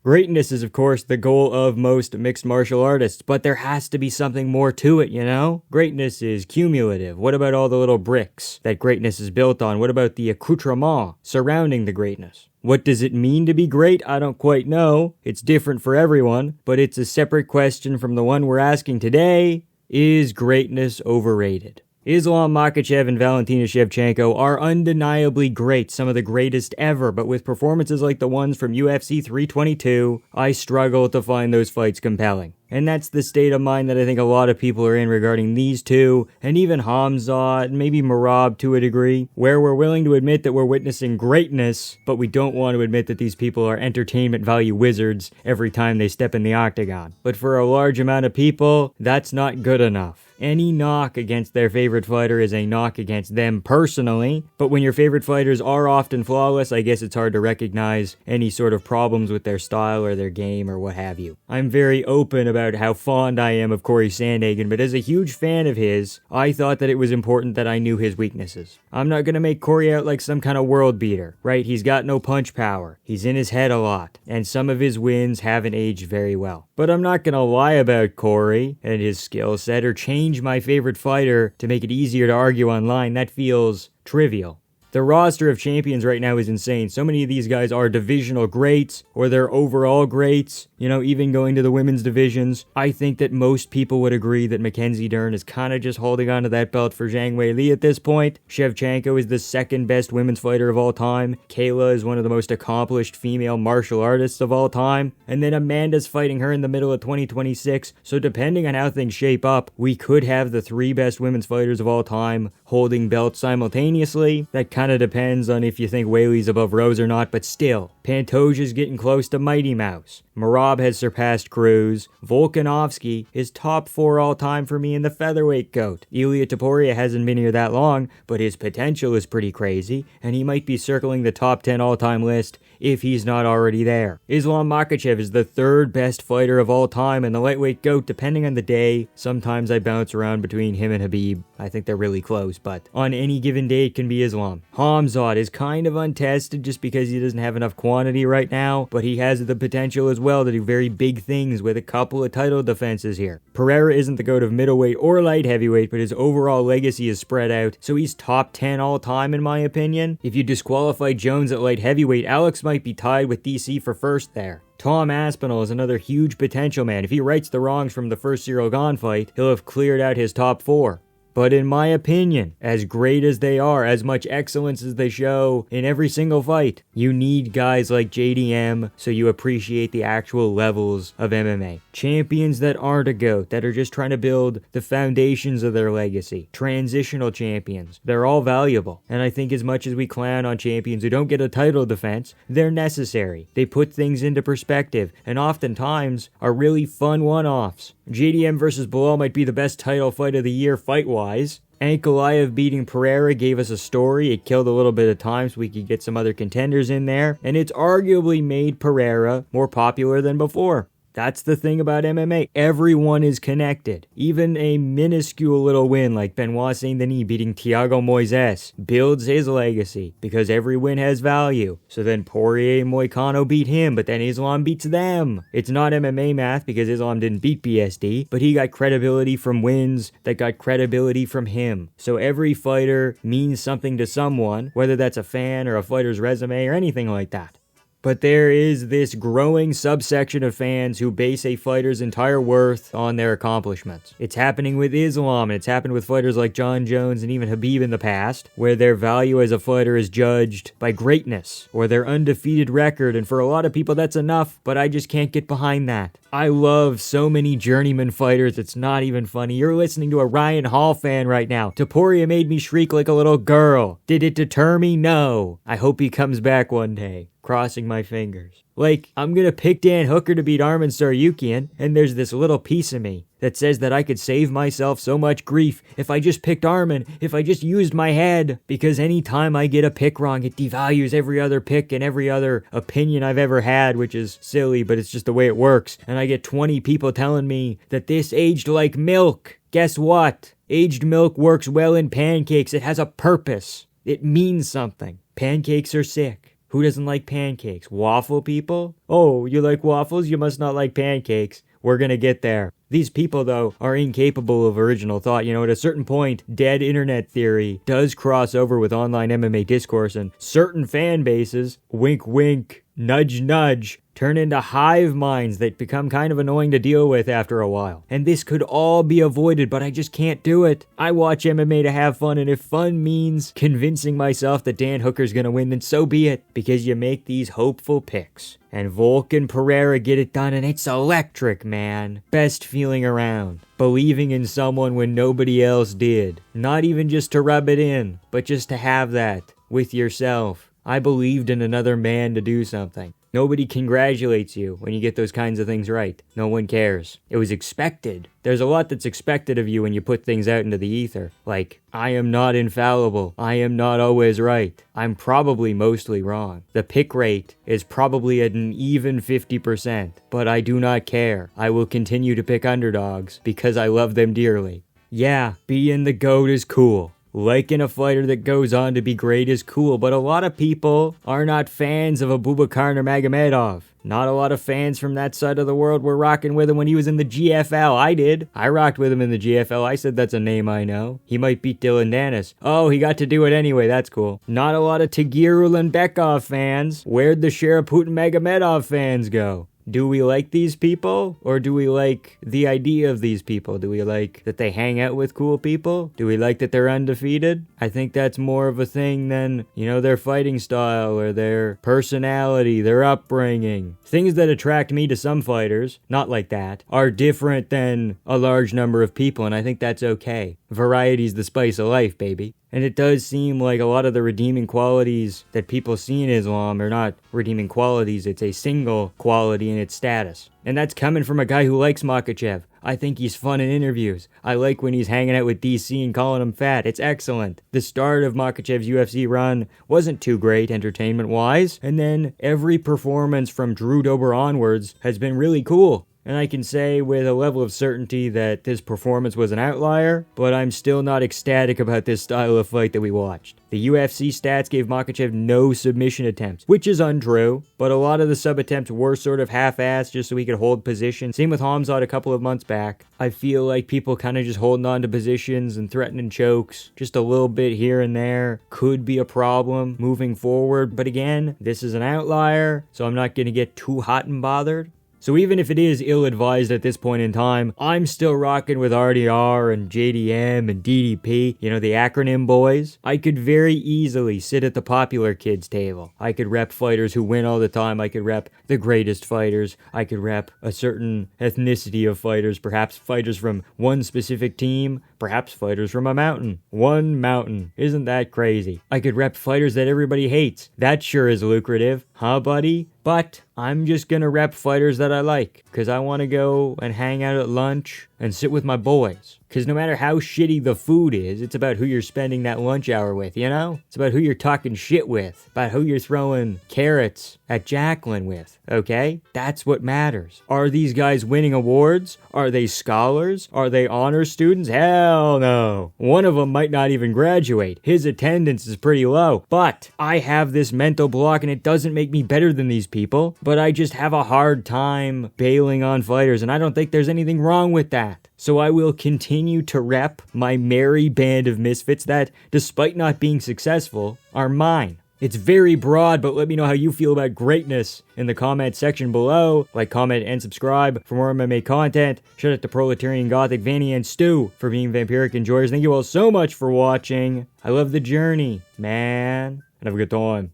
Greatness is, of course, the goal of most mixed martial artists, but there has to be something more to it, you know? Greatness is cumulative. What about all the little bricks that greatness is built on? What about the accoutrement surrounding the greatness? What does it mean to be great? I don't quite know. It's different for everyone, but it's a separate question from the one we're asking today. Is greatness overrated? Islam Makhachev and Valentina Shevchenko are undeniably great, some of the greatest ever, but with performances like the ones from UFC 322, I struggle to find those fights compelling. And that's the state of mind that I think a lot of people are in regarding these two, and even Hamzat, and maybe Merab to a degree, where we're willing to admit that we're witnessing greatness, but we don't want to admit that these people are entertainment value wizards every time they step in the octagon. But for a large amount of people, that's not good enough. Any knock against their favorite fighter is a knock against them personally, but when your favorite fighters are often flawless, I guess it's hard to recognize any sort of problems with their style or their game or what have you. I'm very open about how fond I am of Corey Sandhagen, but as a huge fan of his, I thought that it was important that I knew his weaknesses. I'm not gonna make Corey out like some kind of world beater, right? He's got no punch power. He's in his head a lot, and some of his wins haven't aged very well. But I'm not gonna lie about Corey and his skill set or change my favorite fighter to make it easier to argue online. That feels trivial. The roster of champions right now is insane. So many of these guys are divisional greats, or they're overall greats, you know, even going to the women's divisions. I think that most people would agree that Mackenzie Dern is kind of just holding on to that belt for Zhang Weili at this point. Shevchenko is the second best women's fighter of all time. Kayla is one of the most accomplished female martial artists of all time. And then Amanda's fighting her in the middle of 2026. So depending on how things shape up, we could have the three best women's fighters of all time holding belts simultaneously. That kind of depends on if you think Weili's above Rose or not, but still. Pantoja's getting close to Mighty Mouse. Merab has surpassed Cruz. Volkanovski is top 4 all time for me in the featherweight goat. Ilia Topuria hasn't been here that long, but his potential is pretty crazy, and he might be circling the top 10 all time list if he's not already there. Islam Makhachev is the third best fighter of all time and the lightweight GOAT depending on the day. Sometimes I bounce around between him and Khabib. I think they're really close, but on any given day it can be Islam. Hamzat is kind of untested just because he doesn't have enough quantity right now, but he has the potential as well to do very big things with a couple of title defenses here. Pereira isn't the GOAT of middleweight or light heavyweight, but his overall legacy is spread out, so he's top 10 all time in my opinion. If you disqualify Jones at light heavyweight, Alex might be tied with DC for first there. Tom Aspinall is another huge potential man. If he rights the wrongs from the first Cyril Gane fight, he'll have cleared out his top 4. But in my opinion, as great as they are, as much excellence as they show in every single fight, you need guys like JDM so you appreciate the actual levels of MMA. Champions that aren't a GOAT, that are just trying to build the foundations of their legacy. Transitional champions. They're all valuable. And I think as much as we clown on champions who don't get a title defense, they're necessary. They put things into perspective and oftentimes are really fun one-offs. JDM versus Bilal might be the best title fight of the year fight-wise. Ankalaev beating Pereira gave us a story. It killed a little bit of time so we could get some other contenders in there. And it's arguably made Pereira more popular than before. That's the thing about MMA. Everyone is connected. Even a minuscule little win like Benoit Saint-Denis beating Thiago Moises builds his legacy because every win has value. So then Poirier and Moicano beat him, but then Islam beats them. It's not MMA math because Islam didn't beat BSD, but he got credibility from wins that got credibility from him. So every fighter means something to someone, whether that's a fan or a fighter's resume or anything like that. But there is this growing subsection of fans who base a fighter's entire worth on their accomplishments. It's happening with Islam, and it's happened with fighters like John Jones and even Khabib in the past, where their value as a fighter is judged by greatness or their undefeated record, and for a lot of people that's enough, but I just can't get behind that. I love so many journeyman fighters, it's not even funny. You're listening to a Ryan Hall fan right now. Topuria made me shriek like a little girl. Did it deter me? No. I hope he comes back one day. Crossing my fingers. Like, I'm gonna pick Dan Hooker to beat Arman Tsarukyan, and there's this little piece of me that says that I could save myself so much grief if I just picked Arman, if I just used my head, because anytime I get a pick wrong, it devalues every other pick and every other opinion I've ever had, which is silly, but it's just the way it works, and I get 20 people telling me that this aged like milk. Guess what? Aged milk works well in pancakes. It has a purpose. It means something. Pancakes are sick. Who doesn't like pancakes? Waffle people? Oh, you like waffles? You must not like pancakes. We're gonna get there. These people, though, are incapable of original thought. You know, at a certain point, dead internet theory does cross over with online MMA discourse, and certain fan bases, wink wink, nudge nudge, turn into hive minds that become kind of annoying to deal with after a while. And this could all be avoided, but I just can't do it. I watch MMA to have fun, and if fun means convincing myself that Dan Hooker's gonna win, then so be it, because you make these hopeful picks. And Volk and Pereira get it done, and it's electric, man. Best feeling around. Believing in someone when nobody else did. Not even just to rub it in, but just to have that with yourself. I believed in another man to do something. Nobody congratulates you when you get those kinds of things right. No one cares. It was expected. There's a lot that's expected of you when you put things out into the ether. Like, I am not infallible. I am not always right. I'm probably mostly wrong. The pick rate is probably at an even 50%. But I do not care. I will continue to pick underdogs because I love them dearly. Yeah, being the GOAT is cool. Liking a fighter that goes on to be great is cool, but a lot of people are not fans of Abubakar Nurmagomedov. Not a lot of fans from that side of the world were rocking with him when he was in the GFL. I did. I rocked with him in the GFL. I said that's a name I know. He might beat Dylan Dennis. Oh, he got to do it anyway. That's cool. Not a lot of Tagir Ulanbekov fans. Where'd the Sharaput Magomedov fans go? Do we like these people? Or do we like the idea of these people? Do we like that they hang out with cool people? Do we like that they're undefeated? I think that's more of a thing than, their fighting style or their personality, their upbringing. Things that attract me to some fighters, not like that, are different than a large number of people, and I think that's okay. Variety's the spice of life, baby. And it does seem like a lot of the redeeming qualities that people see in Islam are not redeeming qualities, it's a single quality in its status. And that's coming from a guy who likes Makhachev. I think he's fun in interviews. I like when he's hanging out with DC and calling him fat. It's excellent. The start of Makhachev's UFC run wasn't too great entertainment-wise, and then every performance from Drew Dober onwards has been really cool. And I can say with a level of certainty that this performance was an outlier, but I'm still not ecstatic about this style of fight that we watched. The UFC stats gave Makhachev no submission attempts, which is untrue, but a lot of the sub attempts were sort of half-assed just so he could hold position. Same with Hamzat a couple of months back. I feel like people kind of just holding on to positions and threatening chokes, just a little bit here and there, could be a problem moving forward. But again, this is an outlier, so I'm not going to get too hot and bothered. So even if it is ill-advised at this point in time, I'm still rocking with RDR and JDM and DDP, the acronym boys. I could very easily sit at the popular kids table. I could rep fighters who win all the time. I could rep the greatest fighters. I could rep a certain ethnicity of fighters, perhaps fighters from one specific team, perhaps fighters from a mountain. One mountain. Isn't that crazy? I could rep fighters that everybody hates. That sure is lucrative. Huh, buddy? But I'm just gonna rep fighters that I like, because I want to go and hang out at lunch and sit with my boys. Because no matter how shitty the food is, it's about who you're spending that lunch hour with, It's about who you're talking shit with, about who you're throwing carrots at Jacqueline with, okay? That's what matters. Are these guys winning awards? Are they scholars? Are they honor students? Hell no. One of them might not even graduate. His attendance is pretty low. But I have this mental block, and it doesn't make me better than these people, but I just have a hard time bailing on fighters, and I don't think there's anything wrong with that. So I will continue to rep my merry band of misfits that, despite not being successful, are mine. It's very broad, but let me know how you feel about greatness in the comment section below. Like, comment, and subscribe for more MMA content. Shout out to Proletarian Gothic, Vanny, and Stu for being vampiric enjoyers. Thank you all so much for watching. I love the journey, man. And have a good time.